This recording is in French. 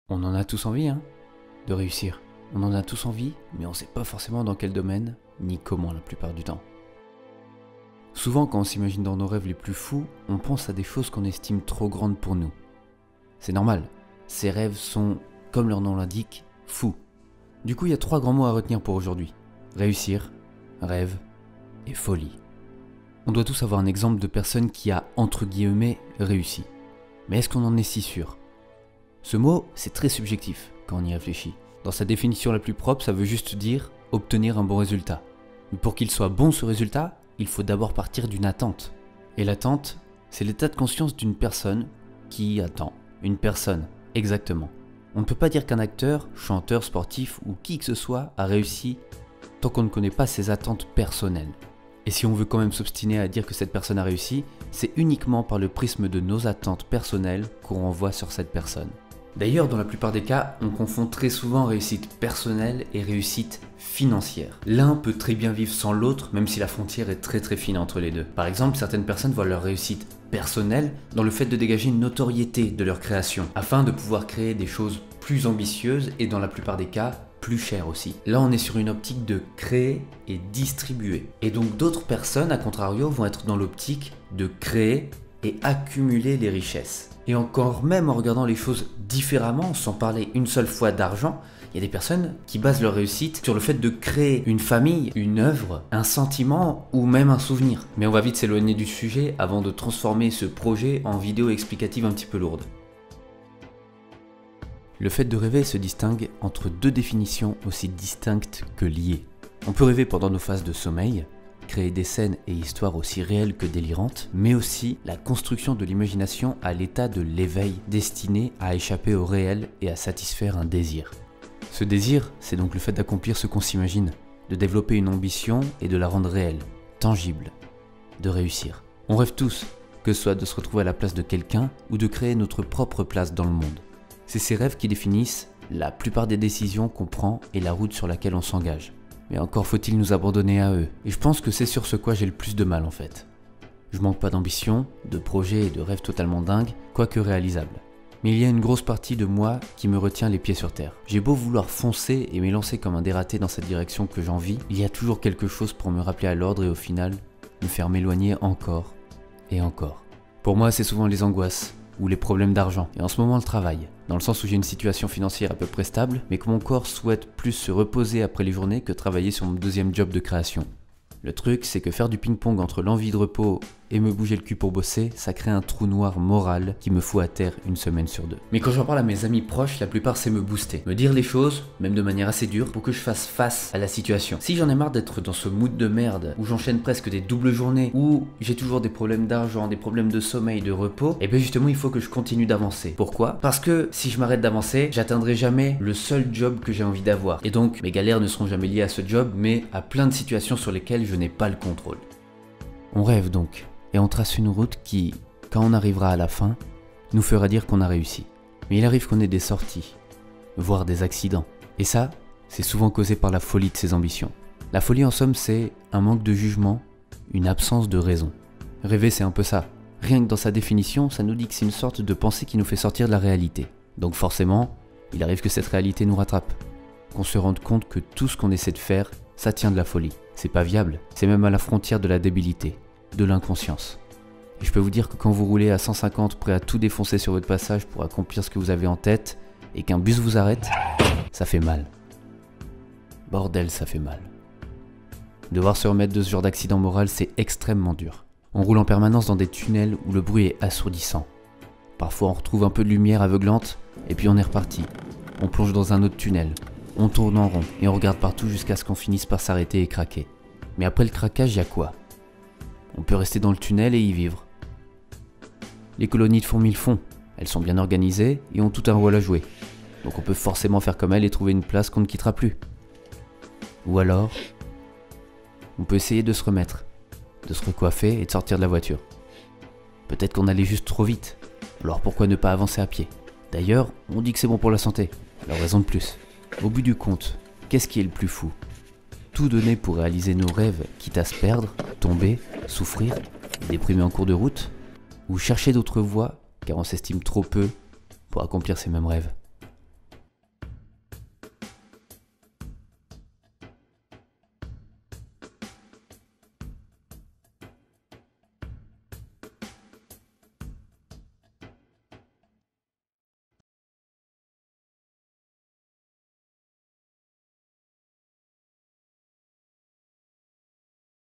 On en a tous envie, hein, de réussir. On en a tous envie, mais on sait pas forcément dans quel domaine, ni comment la plupart du temps. Souvent, quand on s'imagine dans nos rêves les plus fous, on pense à des choses qu'on estime trop grandes pour nous. C'est normal, ces rêves sont, comme leur nom l'indique, fous. Du coup, il y a 3 grands mots à retenir pour aujourd'hui. Réussir, rêve et folie. On doit tous avoir un exemple de personne qui a, entre guillemets, réussi. Mais est-ce qu'on en est si sûr ? Ce mot, c'est très subjectif quand on y réfléchit. Dans sa définition la plus propre, ça veut juste dire obtenir un bon résultat. Mais pour qu'il soit bon ce résultat, il faut d'abord partir d'une attente. Et l'attente, c'est l'état de conscience d'une personne qui attend. Une personne, exactement. On ne peut pas dire qu'un acteur, chanteur, sportif ou qui que ce soit a réussi tant qu'on ne connaît pas ses attentes personnelles. Et si on veut quand même s'obstiner à dire que cette personne a réussi, c'est uniquement par le prisme de nos attentes personnelles qu'on renvoie sur cette personne. D'ailleurs, dans la plupart des cas, on confond très souvent réussite personnelle et réussite financière. L'un peut très bien vivre sans l'autre, même si la frontière est très fine entre les deux. Par exemple, certaines personnes voient leur réussite personnelle dans le fait de dégager une notoriété de leur création, afin de pouvoir créer des choses plus ambitieuses et dans la plupart des cas, plus chères aussi. Là, on est sur une optique de créer et distribuer. Et donc d'autres personnes, à contrario, vont être dans l'optique de créer et accumuler les richesses. Et encore même en regardant les choses différemment, sans parler une seule fois d'argent, il y a des personnes qui basent leur réussite sur le fait de créer une famille, une œuvre, un sentiment ou même un souvenir. Mais on va vite s'éloigner du sujet avant de transformer ce projet en vidéo explicative un petit peu lourde. Le fait de rêver se distingue entre 2 définitions aussi distinctes que liées. On peut rêver pendant nos phases de sommeil, créer des scènes et histoires aussi réelles que délirantes, mais aussi la construction de l'imagination à l'état de l'éveil, destiné à échapper au réel et à satisfaire un désir. Ce désir, c'est donc le fait d'accomplir ce qu'on s'imagine, de développer une ambition et de la rendre réelle, tangible, de réussir. On rêve tous, que ce soit de se retrouver à la place de quelqu'un ou de créer notre propre place dans le monde. C'est ces rêves qui définissent la plupart des décisions qu'on prend et la route sur laquelle on s'engage. Mais encore faut-il nous abandonner à eux. Et je pense que c'est sur ce quoi j'ai le plus de mal en fait. Je manque pas d'ambition, de projets et de rêves totalement dingues, quoique réalisables. Mais il y a une grosse partie de moi qui me retient les pieds sur terre. J'ai beau vouloir foncer et m'élancer comme un dératé dans cette direction que j'envie, il y a toujours quelque chose pour me rappeler à l'ordre et au final, me faire m'éloigner encore et encore. Pour moi, c'est souvent les angoisses ou les problèmes d'argent, et en ce moment le travail, dans le sens où j'ai une situation financière à peu près stable, mais que mon corps souhaite plus se reposer après les journées que travailler sur mon 2e job de création. Le truc, c'est que faire du ping-pong entre l'envie de repos et me bouger le cul pour bosser, ça crée un trou noir moral qui me fout à terre une semaine sur 2. Mais quand j'en parle à mes amis proches, la plupart c'est me booster, me dire les choses, même de manière assez dure, pour que je fasse face à la situation. Si j'en ai marre d'être dans ce mood de merde, où j'enchaîne presque des doubles journées, où j'ai toujours des problèmes d'argent, des problèmes de sommeil, de repos, et bien justement il faut que je continue d'avancer. Pourquoi ? Parce que si je m'arrête d'avancer, j'atteindrai jamais le seul job que j'ai envie d'avoir. Et donc mes galères ne seront jamais liées à ce job, mais à plein de situations sur lesquelles je n'ai pas le contrôle. On rêve donc. Et on trace une route qui, quand on arrivera à la fin, nous fera dire qu'on a réussi. Mais il arrive qu'on ait des sorties, voire des accidents. Et ça, c'est souvent causé par la folie de ses ambitions. La folie en somme, c'est un manque de jugement, une absence de raison. Rêver, c'est un peu ça. Rien que dans sa définition, ça nous dit que c'est une sorte de pensée qui nous fait sortir de la réalité. Donc forcément, il arrive que cette réalité nous rattrape. Qu'on se rende compte que tout ce qu'on essaie de faire, ça tient de la folie. C'est pas viable, c'est même à la frontière de la débilité, de l'inconscience. Et je peux vous dire que quand vous roulez à 150 prêt à tout défoncer sur votre passage pour accomplir ce que vous avez en tête, et qu'un bus vous arrête, ça fait mal. Bordel, ça fait mal. Devoir se remettre de ce genre d'accident moral, c'est extrêmement dur. On roule en permanence dans des tunnels où le bruit est assourdissant. Parfois on retrouve un peu de lumière aveuglante, et puis on est reparti. On plonge dans un autre tunnel, on tourne en rond, et on regarde partout jusqu'à ce qu'on finisse par s'arrêter et craquer. Mais après le craquage, il y a quoi ? On peut rester dans le tunnel et y vivre. Les colonies de fourmis le font, elles sont bien organisées et ont tout un rôle à jouer. Donc on peut forcément faire comme elles et trouver une place qu'on ne quittera plus. Ou alors, on peut essayer de se remettre, de se recoiffer et de sortir de la voiture. Peut-être qu'on allait juste trop vite, alors pourquoi ne pas avancer à pied ? D'ailleurs, on dit que c'est bon pour la santé, alors raison de plus. Au bout du compte, qu'est-ce qui est le plus fou ? Tout donner pour réaliser nos rêves, quitte à se perdre, tomber, souffrir, déprimer en cours de route, ou chercher d'autres voies, car on s'estime trop peu pour accomplir ces mêmes rêves.